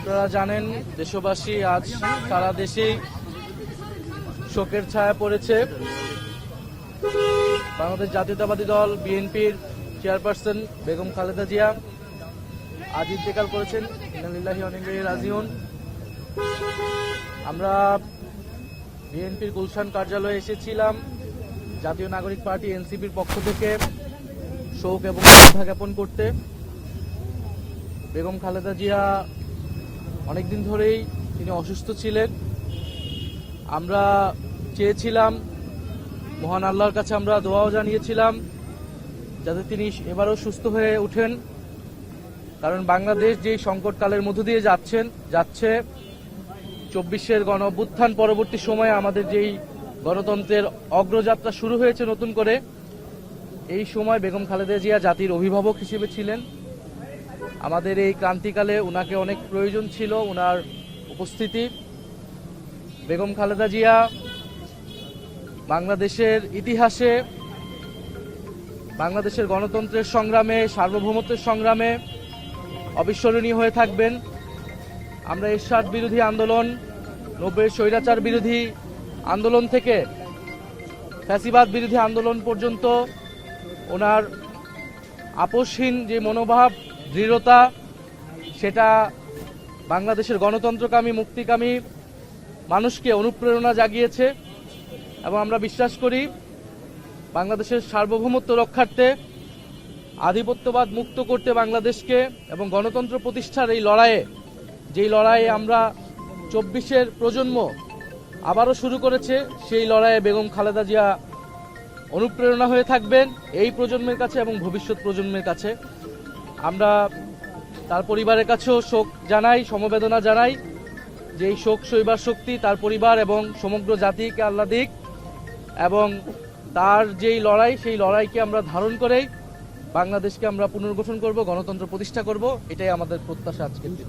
আপনারা জানেন দেশবাসী আজ সারা দেশেই শোকের ছায়া পড়েছে। বাংলাদেশ জাতীয়তাবাদী দল বিএনপির চেয়ারপারসন বেগম খালেদা জিয়া আজ ইন্তেকাল করেছেন। ইন্না লিল্লাহি ওয়া ইন্না ইলাইহি রাজিউন। আমরা বিএনপির গুলশান কার্যালয়ে এসেছিলাম জাতীয় নাগরিক পার্টি এনসিপির পক্ষ থেকে শোক এবং শ্রদ্ধা জ্ঞাপন করতে। বেগম খালেদা জিয়া অনেকদিন ধরেই তিনি অসুস্থ ছিলেন। আমরা চেয়েছিলাম, মহান আল্লাহর কাছে আমরা দোয়াও জানিয়েছিলাম যাতে তিনি এবারও সুস্থ হয়ে উঠেন, কারণ বাংলাদেশ যেই সংকটকালের মধ্য দিয়ে যাচ্ছে 24-এর গণ অভ্যুত্থান পরবর্তী সময়ে আমাদের যেই গণতন্ত্রের অগ্রযাত্রা শুরু হয়েছে নতুন করে, এই সময় বেগম খালেদা জিয়া জাতির অভিভাবক হিসেবে ছিলেন। আমাদের এই ক্রান্তিকালে উনাকে অনেক প্রয়োজন ছিল, উনার উপস্থিতি। বেগম খালেদা জিয়া বাংলাদেশের ইতিহাসে, বাংলাদেশের গণতন্ত্রের সংগ্রামে, সার্বভৌমত্বের সংগ্রামে অবিস্মরণীয় হয়ে থাকবেন। আমরা এরশাদ বিরোধী আন্দোলন, 90-এর স্বৈরাচার বিরোধী আন্দোলন থেকে ফ্যাসিবাদ বিরোধী আন্দোলন পর্যন্ত ওনার আপোষহীন যে মনোভাব, দৃঢ়তা, সেটা বাংলাদেশের গণতন্ত্রকামী, মুক্তিকামী মানুষকে অনুপ্রেরণা জাগিয়েছে। এবং আমরা বিশ্বাস করি বাংলাদেশের সার্বভৌমত্ব রক্ষার্থে, আধিপত্যবাদ মুক্ত করতে বাংলাদেশকে এবং গণতন্ত্র প্রতিষ্ঠার এই লড়াইয়ে, যেই লড়াইয়ে আমরা 24-এর প্রজন্ম আবারও শুরু করেছে, সেই লড়াইয়ে বেগম খালেদা জিয়া অনুপ্রেরণা হয়ে থাকবেন এই প্রজন্মের কাছে এবং ভবিষ্যৎ প্রজন্মের কাছে। আমরা তার পরিবারের কাছেও শোক জানাই, সমবেদনা জানাই, যে এই শোক সইবার শক্তি তার পরিবার এবং সমগ্র জাতিকে আল্লাহ দিক, এবং তার যেই লড়াই, সেই লড়াইকে আমরা ধারণ করেই বাংলাদেশকে আমরা পুনর্গঠন করব, গণতন্ত্র প্রতিষ্ঠা করব, এটাই আমাদের প্রত্যাশা আজকের দিন।